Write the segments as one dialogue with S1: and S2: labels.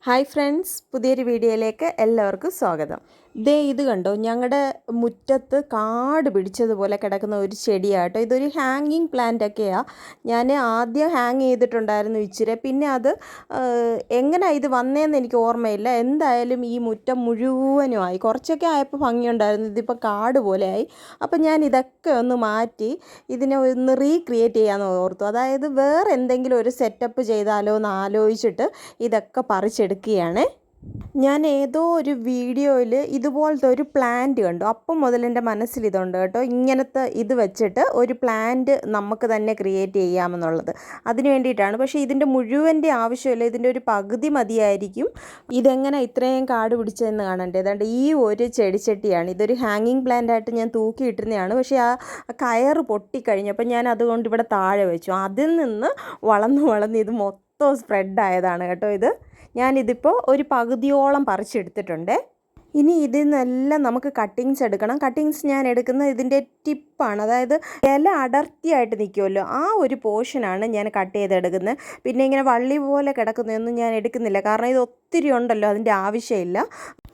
S1: Hi friends, പുതിയൊരു വീഡിയോയിലേക്ക് എല്ലാവർക്കും സ്വാഗതം. ദേ ഇത് കണ്ടോ, ഞങ്ങളുടെ മുറ്റത്ത് കാട് പിടിച്ചതുപോലെ കിടക്കുന്ന ഒരു ചെടിയാട്ടോ. ഇതൊരു ഹാങ്ങിങ് പ്ലാന്റൊക്കെയാണ്. ഞാൻ ആദ്യം ഹാങ് ചെയ്തിട്ടുണ്ടായിരുന്നു ഇച്ചിരി, പിന്നെ അത് എങ്ങനെയാണ് ഇത് വന്നതെന്ന് എനിക്ക് ഓർമ്മയില്ല. എന്തായാലും ഈ മുറ്റം മുഴുവനുമായി, കുറച്ചൊക്കെ ആയപ്പോൾ ഭംഗിയുണ്ടായിരുന്നു, ഇതിപ്പോൾ കാട് പോലെയായി. അപ്പം ഞാൻ ഇതൊക്കെ ഒന്ന് മാറ്റി ഇതിനെ ഒന്ന് റീക്രിയേറ്റ് ചെയ്യാമെന്ന് ഓർത്തു. അതായത് വേറെ എന്തെങ്കിലും ഒരു സെറ്റപ്പ് ചെയ്താലോ എന്ന് ആലോചിച്ചിട്ട് ഇതൊക്കെ പറിച്ചെടുക്കുകയാണ്. ഞാൻ ഏതോ ഒരു വീഡിയോയിൽ ഇതുപോലത്തെ ഒരു പ്ലാന്റ് കണ്ടു. അപ്പം മുതൽ എൻ്റെ മനസ്സിൽ ഇതുണ്ട് കേട്ടോ, ഇങ്ങനത്തെ ഇത് വെച്ചിട്ട് ഒരു പ്ലാന്റ് നമുക്ക് തന്നെ ക്രിയേറ്റ് ചെയ്യാമെന്നുള്ളത്. അതിന് വേണ്ടിയിട്ടാണ്. പക്ഷേ ഇതിൻ്റെ മുഴുവൻ്റെ ആവശ്യമില്ല, ഇതിൻ്റെ ഒരു പകുതി മതിയായിരിക്കും. ഇതെങ്ങനെ ഇത്രയും കാട് പിടിച്ചതെന്ന് കാണണ്ടേ. ഏതാണ്ട് ഈ ഒരു ചെടിച്ചട്ടിയാണ്, ഇതൊരു ഹാങ്ങിങ് പ്ലാന്റായിട്ട് ഞാൻ തൂക്കിയിട്ടിരുന്നതാണ്. പക്ഷേ ആ കയറ് പൊട്ടിക്കഴിഞ്ഞപ്പോൾ ഞാൻ അതുകൊണ്ട് ഇവിടെ താഴെ വെച്ചു. അതിൽ നിന്ന് വളർന്ന് ഇത് മൊത്തം സ്പ്രെഡായതാണ് കേട്ടോ. ഞാനിതിപ്പോൾ ഒരു പകുതിയോളം പറിച്ചെടുത്തിട്ടുണ്ട്. ഇനി ഇതിൽ നിന്നെല്ലാം നമുക്ക് കട്ടിങ്സ് എടുക്കണം. കട്ടിങ്സ് ഞാൻ എടുക്കുന്നത് ഇതിൻ്റെ ടിപ്പാണ്, അതായത് ഇല അടർത്തിയായിട്ട് നിൽക്കുമല്ലോ, ആ ഒരു പോർഷനാണ് ഞാൻ കട്ട് ചെയ്തെടുക്കുന്നത്. പിന്നെ ഇങ്ങനെ വള്ളി പോലെ കിടക്കുന്നതൊന്നും ഞാൻ എടുക്കുന്നില്ല, കാരണം ഇത് ഒത്തിരി ഉണ്ടല്ലോ, അതിൻ്റെ ആവശ്യമില്ല.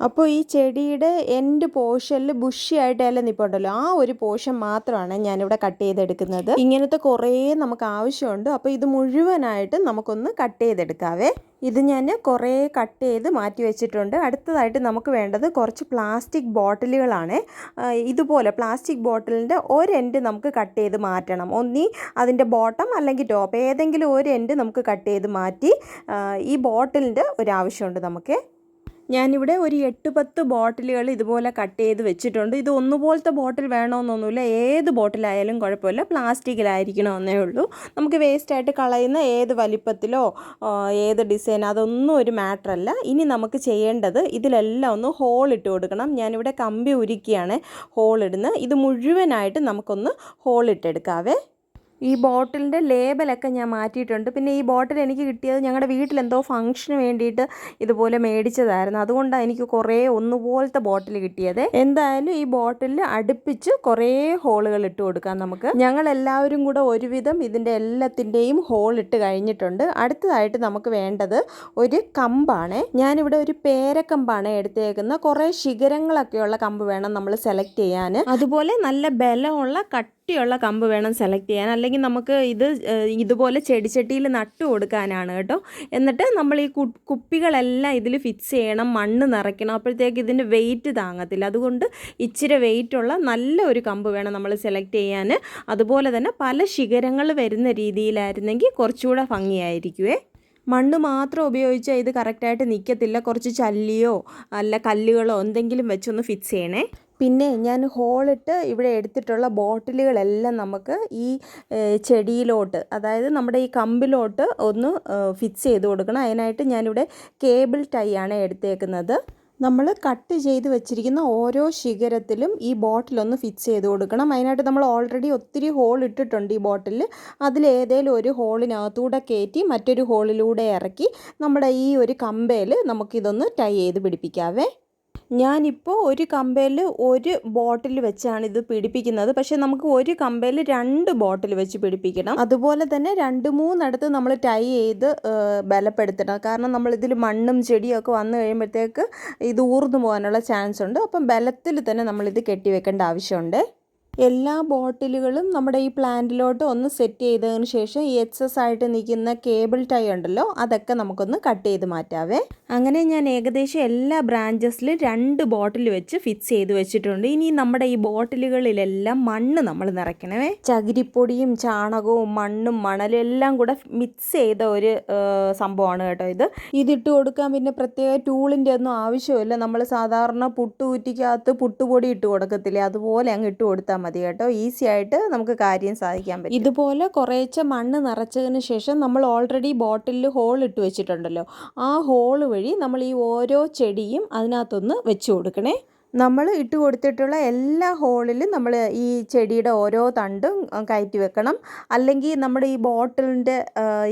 S1: അപ്പോൾ ഈ ചെടിയുടെ എൻഡ് പോർഷനിൽ ബുഷിയായിട്ട് ഇല നിൽപ്പുണ്ടല്ലോ, ആ ഒരു പോർഷൻ മാത്രമാണ് ഞാനിവിടെ കട്ട് ചെയ്തെടുക്കുന്നത്. ഇങ്ങനത്തെ കുറേ നമുക്ക് ആവശ്യമുണ്ട്. അപ്പോൾ ഇത് മുഴുവനായിട്ട് നമുക്കൊന്ന് കട്ട് ചെയ്തെടുക്കാവേ. ഇത് ഞാൻ കുറേ കട്ട് ചെയ്ത് മാറ്റി വെച്ചിട്ടുണ്ട്. അടുത്തതായിട്ട് നമുക്ക് വേണ്ടത് കുറച്ച് പ്ലാസ്റ്റിക് ബോട്ടിലുകളാണ്. ഇതുപോലെ പ്ലാസ്റ്റിക് ബോട്ടിലിൻ്റെ ഒരെൻഡ് നമുക്ക് കട്ട് ചെയ്ത് മാറ്റണം. ഒന്നീ അതിൻ്റെ ബോട്ടം അല്ലെങ്കിൽ ടോപ്പ്, ഏതെങ്കിലും ഒരു എൻഡ് നമുക്ക് കട്ട് ചെയ്ത് മാറ്റി ഈ ബോട്ടിലിൻ്റെ ഒരാവശ്യമുണ്ട് നമുക്ക്. ഞാനിവിടെ ഒരു 8-10 ബോട്ടിലുകൾ ഇതുപോലെ കട്ട് ചെയ്ത് വെച്ചിട്ടുണ്ട്. ഇത് ഒന്നുപോലത്തെ ബോട്ടിൽ വേണമെന്നൊന്നുമില്ല, ഏത് ബോട്ടിലായാലും കുഴപ്പമില്ല, പ്ലാസ്റ്റിക്കിലായിരിക്കണമെന്നേ ഉള്ളൂ. നമുക്ക് വേസ്റ്റായിട്ട് കളയുന്ന ഏത് വലിപ്പത്തിലോ ഏത് ഡിസൈൻ, അതൊന്നും ഒരു മാറ്ററല്ല. ഇനി നമുക്ക് ചെയ്യേണ്ടത് ഇതിലെല്ലാം ഒന്ന് ഹോൾ ഇട്ട് കൊടുക്കണം. ഞാനിവിടെ കമ്പി ഉരുക്കിയാണ് ഹോൾ ഇടുന്നത്. ഇത് മുഴുവനായിട്ട് നമുക്കൊന്ന് ഹോൾ ഇട്ടെടുക്കാവേ. ഈ ബോട്ടിലിൻ്റെ ലേബലൊക്കെ ഞാൻ മാറ്റിയിട്ടുണ്ട്. പിന്നെ ഈ ബോട്ടിൽ എനിക്ക് കിട്ടിയത് ഞങ്ങളുടെ വീട്ടിലെന്തോ ഫംഗ്ഷന് വേണ്ടിയിട്ട് ഇതുപോലെ മേടിച്ചതായിരുന്നു. അതുകൊണ്ടാണ് എനിക്ക് കുറേ ഒന്നുപോലത്തെ ബോട്ടിൽ കിട്ടിയത്. എന്തായാലും ഈ ബോട്ടിലിൽ അടുപ്പിച്ച് കുറേ ഹോളുകൾ ഇട്ട് കൊടുക്കാം നമുക്ക്. ഞങ്ങളെല്ലാവരും കൂടെ ഒരുവിധം ഇതിൻ്റെ എല്ലാത്തിൻ്റെയും ഹോൾ ഇട്ട് കഴിഞ്ഞിട്ടുണ്ട്. അടുത്തതായിട്ട് നമുക്ക് വേണ്ടത് ഒരു കമ്പാണ്. ഞാനിവിടെ ഒരു പേരക്കമ്പാണ് എടുത്തേക്കുന്നത്. കുറേ ശിഖരങ്ങളൊക്കെയുള്ള കമ്പ് വേണം നമ്മൾ സെലക്ട് ചെയ്യാൻ. അതുപോലെ നല്ല ബലമുള്ള കട്ടിയുള്ള കമ്പ് വേണം സെലക്ട് ചെയ്യാൻ, അല്ലെങ്കിൽ നമുക്ക് ഇതുപോലെ ചെടിച്ചട്ടിയിൽ നട്ടു കൊടുക്കാനാണ് കേട്ടോ. എന്നിട്ട് നമ്മൾ ഈ കുപ്പികളെല്ലാം ഇതിൽ ഫിക്സ് ചെയ്യണം, മണ്ണ് നിറയ്ക്കണം. അപ്പോഴത്തേക്ക് ഇതിൻ്റെ വെയിറ്റ് താങ്ങത്തില്ല. അതുകൊണ്ട് ഇച്ചിരി വെയിറ്റുള്ള നല്ല ഒരു കമ്പ് വേണം നമ്മൾ സെലക്ട് ചെയ്യാൻ. അതുപോലെ തന്നെ പല ശിഖരങ്ങൾ വരുന്ന രീതിയിലായിരുന്നെങ്കിൽ കുറച്ചുകൂടെ ഭംഗിയായിരിക്കുമേ. മണ്ണ് മാത്രം ഉപയോഗിച്ചാൽ ഇത് കറക്റ്റായിട്ട് നിൽക്കത്തില്ല. കുറച്ച് ചല്ലിയോ അല്ല കല്ലുകളോ എന്തെങ്കിലും വെച്ചൊന്ന് ഫിക്സ് ചെയ്യണേ. പിന്നെ ഞാൻ ഹോളിട്ട് ഇവിടെ എടുത്തിട്ടുള്ള ബോട്ടിലുകളെല്ലാം നമുക്ക് ഈ ചെടിയിലോട്ട്, അതായത് നമ്മുടെ ഈ കമ്പിലോട്ട് ഒന്ന് ഫിക്സ് ചെയ്ത് കൊടുക്കണം. അതിനായിട്ട് ഞാനിവിടെ കേബിൾ ടൈ ആണ് എടുത്തേക്കുന്നത്. നമ്മൾ കട്ട് ചെയ്ത് വെച്ചിരിക്കുന്ന ഓരോ ശിഖരത്തിലും ഈ ബോട്ടിലൊന്ന് ഫിക്സ് ചെയ്ത് കൊടുക്കണം. അതിനായിട്ട് നമ്മൾ ഓൾറെഡി ഒത്തിരി ഹോൾ ഇട്ടിട്ടുണ്ട് ഈ ബോട്ടിൽ. അതിലേതെങ്കിലും ഒരു ഹോളിനകത്തൂടെ കയറ്റി മറ്റൊരു ഹോളിലൂടെ ഇറക്കി നമ്മുടെ ഈ ഒരു കമ്പയിൽ നമുക്കിതൊന്ന് ടൈ ചെയ്ത് പിടിപ്പിക്കാവേ. ഞാനിപ്പോൾ ഒരു കമ്പയിൽ ഒരു ബോട്ടിൽ വെച്ചാണ് ഇത് പിടിപ്പിക്കുന്നത്. പക്ഷേ നമുക്ക് ഒരു കമ്പയിൽ 2 ബോട്ടിൽ വെച്ച് പിടിപ്പിക്കണം. അതുപോലെ തന്നെ 2-3 നമ്മൾ ടൈ ചെയ്ത് ബലപ്പെടുത്തണം. കാരണം നമ്മളിതിൽ മണ്ണും ചെടിയും ഒക്കെ വന്നു കഴിയുമ്പോഴത്തേക്ക് ഇത് ഊർന്നു പോകാനുള്ള ചാൻസ് ഉണ്ട്. അപ്പം ബലത്തിൽ തന്നെ നമ്മളിത് കെട്ടിവെക്കേണ്ട ആവശ്യമുണ്ട്. എല്ലാ ബോട്ടിലുകളും നമ്മുടെ ഈ പ്ലാന്റിലോട്ട് ഒന്ന് സെറ്റ് ചെയ്തതിന് ശേഷം ഈ എക്സസ് ആയിട്ട് നിൽക്കുന്ന കേബിൾ ടൈ ഉണ്ടല്ലോ, അതൊക്കെ നമുക്കൊന്ന് കട്ട് ചെയ്ത് മാറ്റാവേ. അങ്ങനെ ഞാൻ ഏകദേശം എല്ലാ ബ്രാഞ്ചസിലും 2 ബോട്ടിൽ വെച്ച് ഫിക്സ് ചെയ്ത് വെച്ചിട്ടുണ്ട്. ഇനി നമ്മുടെ ഈ ബോട്ടിലുകളിലെല്ലാം മണ്ണ് നമ്മൾ നിറയ്ക്കണമേ. ചകിരിപ്പൊടിയും ചാണകവും മണ്ണും മണലും എല്ലാം കൂടെ മിക്സ് ചെയ്ത ഒരു സംഭവമാണ് കേട്ടോ ഇതിട്ട് കൊടുക്കാൻ പിന്നെ പ്രത്യേക ടൂളിൻ്റെ ഒന്നും ആവശ്യമില്ല. നമ്മൾ സാധാരണ പുട്ടുകുറ്റിക്കകത്ത് പുട്ടുപൊടി ഇട്ട് കൊടുക്കത്തില്ലേ, അതുപോലെ അങ്ങ് ഇട്ട് കൊടുത്താൽ മതി കേട്ടോ. ഈസി ആയിട്ട് നമുക്ക് കാര്യം സാധിക്കാൻ പറ്റും. ഇതുപോലെ കുറേശ്ശെ മണ്ണ് നിറച്ചതിന് ശേഷം നമ്മൾ ഓൾറെഡി ബോട്ടിലിൽ ഹോൾ ഇട്ട് വെച്ചിട്ടുണ്ടല്ലോ, ആ ഹോൾ വഴി നമ്മൾ ഈ ഓരോ ചെടിയും അതിനകത്തൊന്ന് വെച്ച് കൊടുക്കണേ. നമ്മൾ ഇട്ട് കൊടുത്തിട്ടുള്ള എല്ലാ ഹോളിലും നമ്മൾ ഈ ചെടിയുടെ ഓരോ തണ്ടും കയറ്റി വെക്കണം. അല്ലെങ്കിൽ നമ്മുടെ ഈ ബോട്ടിലിൻ്റെ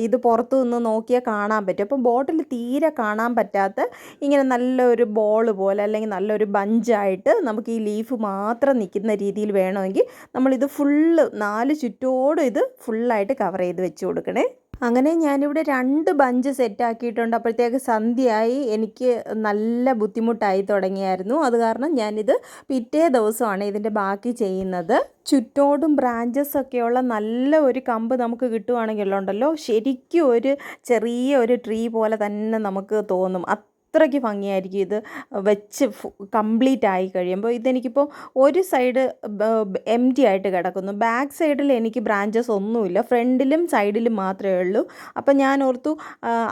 S1: ഇത് പുറത്തു നിന്ന് നോക്കിയാൽ കാണാൻ പറ്റും. അപ്പം ബോട്ടിൽ തീരെ കാണാൻ പറ്റാത്ത ഇങ്ങനെ നല്ലൊരു ബോൾ പോലെ അല്ലെങ്കിൽ നല്ലൊരു ബഞ്ചായിട്ട് നമുക്ക് ഈ ലീഫ് മാത്രം നിൽക്കുന്ന രീതിയിൽ വേണമെങ്കിൽ നമ്മളിത് ഫുള്ള് 4 ചുറ്റോടും ഇത് ഫുള്ളായിട്ട് കവർ ചെയ്ത് വെച്ച് കൊടുക്കണേ. അങ്ങനെ ഞാനിവിടെ 2 ബഞ്ച് സെറ്റാക്കിയിട്ടുണ്ട്. അപ്പോഴത്തേക്ക് സന്ധ്യയായി. എനിക്ക് നല്ല ബുദ്ധിമുട്ടായി തുടങ്ങിയായിരുന്നു. അത് കാരണം ഞാനിത് പിറ്റേ ദിവസമാണ് ഇതിൻ്റെ ബാക്കി ചെയ്യുന്നത്. ചുറ്റോടും ബ്രാഞ്ചസ് ഒക്കെയുള്ള നല്ല ഒരു കമ്പ് നമുക്ക് കിട്ടുവാണെങ്കിലുണ്ടല്ലോ, ശരിക്കും ഒരു ചെറിയ ഒരു ട്രീ പോലെ തന്നെ നമുക്ക് തോന്നും. അത്രയ്ക്ക് ഭംഗിയായിരിക്കും ഇത് വെച്ച് കംപ്ലീറ്റ് ആയി കഴിയുമ്പോൾ. ഇതെനിക്കിപ്പോൾ ഒരു സൈഡ് എംറ്റി ആയിട്ട് കിടക്കുന്നു. ബാക്ക് സൈഡിൽ എനിക്ക് ബ്രാഞ്ചസ് ഒന്നുമില്ല, ഫ്രണ്ടിലും സൈഡിലും മാത്രമേ ഉള്ളൂ. അപ്പം ഞാൻ ഓർത്തു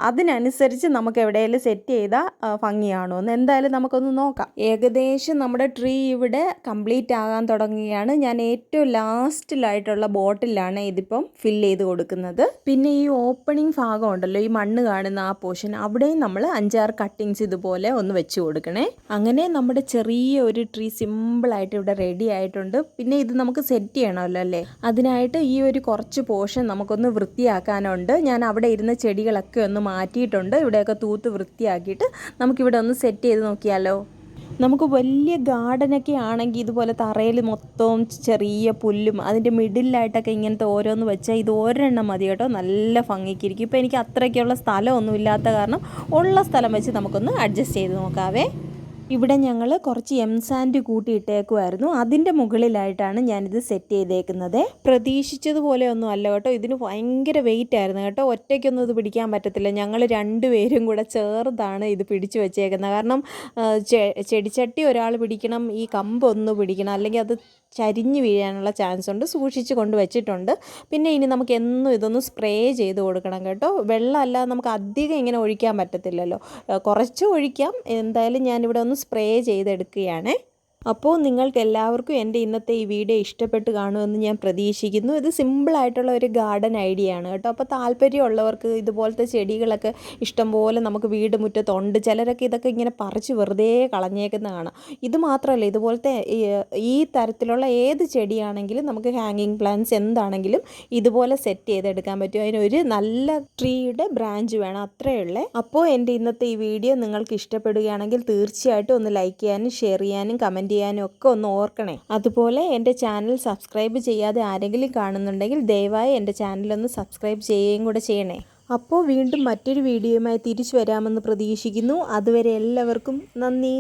S1: അതിനനുസരിച്ച് നമുക്ക് എവിടെയെങ്കിലും സെറ്റ് ചെയ്താൽ ഭംഗിയാണോ എന്ന്. എന്തായാലും നമുക്കൊന്ന് നോക്കാം. ഏകദേശം നമ്മുടെ ട്രീ ഇവിടെ കംപ്ലീറ്റ് ആകാൻ തുടങ്ങുകയാണ്. ഞാൻ ഏറ്റവും ലാസ്റ്റിലായിട്ടുള്ള ബോട്ടിലാണ് ഇതിപ്പം ഫില്ല് ചെയ്ത് കൊടുക്കുന്നത്. പിന്നെ ഈ ഓപ്പണിംഗ് ഭാഗം ഉണ്ടല്ലോ, ഈ മണ്ണ് കാണുന്ന ആ പോർഷൻ, അവിടെയും നമ്മൾ 5-6 കട്ടിങ്സ് ഇതുപോലെ ഒന്ന് വെച്ച് കൊടുക്കണേ. അങ്ങനെ നമ്മുടെ ചെറിയ ഒരു ട്രീ സിമ്പിളായിട്ട് ഇവിടെ റെഡി ആയിട്ടുണ്ട്. പിന്നെ ഇത് നമുക്ക് സെറ്റ് ചെയ്യണമല്ലോ അല്ലേ, അതിനായിട്ട് ഈ ഒരു കുറച്ച് പോർഷൻ നമുക്കൊന്ന് വൃത്തിയാക്കാനുണ്ട്. ഞാൻ അവിടെ ഇരുന്ന ചെടികളൊക്കെ ഒന്ന് മാറ്റിയിട്ടുണ്ട്. ഇവിടെയൊക്കെ തൂത്ത് വൃത്തിയാക്കിയിട്ട് നമുക്കിവിടെ ഒന്ന് സെറ്റ് ചെയ്ത് നോക്കിയാലോ. നമുക്ക് വലിയ ഗാർഡനൊക്കെ ആണെങ്കിൽ ഇതുപോലെ തറയിൽ മൊത്തവും ചെറിയ പുല്ലും അതിൻ്റെ മിഡിലായിട്ടൊക്കെ ഇങ്ങനത്തെ ഓരോന്ന് വെച്ചാൽ ഇത് ഒരെണ്ണം മതി കേട്ടോ, നല്ല ഭംഗിക്കിരിക്കും. ഇപ്പോൾ എനിക്ക് അത്രയ്ക്കുള്ള സ്ഥലമൊന്നും ഇല്ലാത്ത കാരണം ഉള്ള സ്ഥലം വെച്ച് നമുക്കൊന്ന് അഡ്ജസ്റ്റ് ചെയ്ത് നോക്കാവേ. ഇവിടെ ഞങ്ങൾ കുറച്ച് സാൻഡ് കൂട്ടിയിട്ടേക്കുമായിരുന്നു. അതിൻ്റെ മുകളിലായിട്ടാണ് ഞാനിത് സെറ്റ് ചെയ്തേക്കുന്നത്. പ്രതീക്ഷിച്ചതുപോലെ ഒന്നും അല്ല കേട്ടോ, ഇതിന് ഭയങ്കര വെയിറ്റ് ആയിരുന്നു കേട്ടോ. ഒറ്റയ്ക്കൊന്നും ഇത് പിടിക്കാൻ പറ്റത്തില്ല. ഞങ്ങൾ 2 പേരും കൂടെ ചേർത്താണ് ഇത് പിടിച്ചു വെച്ചേക്കുന്നത്. കാരണം ചെടിച്ചട്ടി ഒരാൾ പിടിക്കണം, ഈ കമ്പ് ഒന്ന് പിടിക്കണം, അല്ലെങ്കിൽ അത് ചരിഞ്ഞ് വീഴാനുള്ള ചാൻസ് ഉണ്ട്. സൂക്ഷിച്ച് കൊണ്ട് വെച്ചിട്ടുണ്ട്. പിന്നെ ഇനി നമുക്ക് എന്നും ഇതൊന്ന് സ്പ്രേ ചെയ്ത് കൊടുക്കണം കേട്ടോ. വെള്ളമല്ലാതെ നമുക്ക് അധികം ഇങ്ങനെ ഒഴിക്കാൻ പറ്റത്തില്ലല്ലോ, കുറച്ച് ഒഴിക്കാം. എന്തായാലും ഞാനിവിടെ ഒന്ന് സ്പ്രേ ചെയ്തെടുക്കുകയാണ്. അപ്പോൾ നിങ്ങൾക്ക് എല്ലാവർക്കും എൻ്റെ ഇന്നത്തെ ഈ വീഡിയോ ഇഷ്ടപ്പെട്ട് കാണുമെന്ന് ഞാൻ പ്രതീക്ഷിക്കുന്നു. ഇത് സിമ്പിളായിട്ടുള്ള ഒരു ഗാർഡൻ ഐഡിയ ആണ് കേട്ടോ. അപ്പോൾ താല്പര്യമുള്ളവർക്ക് ഇതുപോലത്തെ ചെടികളൊക്കെ ഇഷ്ടംപോലെ നമുക്ക് വീട് മുറ്റത്തുണ്ട്. ചിലരൊക്കെ ഇതൊക്കെ ഇങ്ങനെ പറിച്ച് വെറുതെ കളഞ്ഞേക്കുന്ന കാണാം. ഇത് മാത്രമല്ല, ഇതുപോലത്തെ ഈ തരത്തിലുള്ള ഏത് ചെടിയാണെങ്കിലും നമുക്ക് ഹാങ്ങിങ് പ്ലാന്റ്സ് എന്താണെങ്കിലും ഇതുപോലെ സെറ്റ് ചെയ്തെടുക്കാൻ പറ്റും. അതിനൊരു നല്ല ട്രീയുടെ ബ്രാഞ്ച് വേണം, അത്രയേ ഉള്ളേ. അപ്പോൾ എൻ്റെ ഇന്നത്തെ ഈ വീഡിയോ നിങ്ങൾക്ക് ഇഷ്ടപ്പെടുകയാണെങ്കിൽ തീർച്ചയായിട്ടും ഒന്ന് ലൈക്ക് ചെയ്യാനും ഷെയർ ചെയ്യാനും കമൻറ്റ് ചെയ്യാനും ഒക്കെ ഒന്ന് ഓർക്കണേ. അതുപോലെ എൻ്റെ ചാനൽ സബ്സ്ക്രൈബ് ചെയ്യാതെ ആരെങ്കിലും കാണുന്നുണ്ടെങ്കിൽ ദയവായി എൻ്റെ ചാനലൊന്ന് സബ്സ്ക്രൈബ് ചെയ്യുകയും കൂടെ ചെയ്യണേ. അപ്പോൾ വീണ്ടും മറ്റൊരു വീഡിയോയുമായി തിരിച്ചു വരാമെന്ന് പ്രതീക്ഷിക്കുന്നു. അതുവരെ എല്ലാവർക്കും നന്ദി.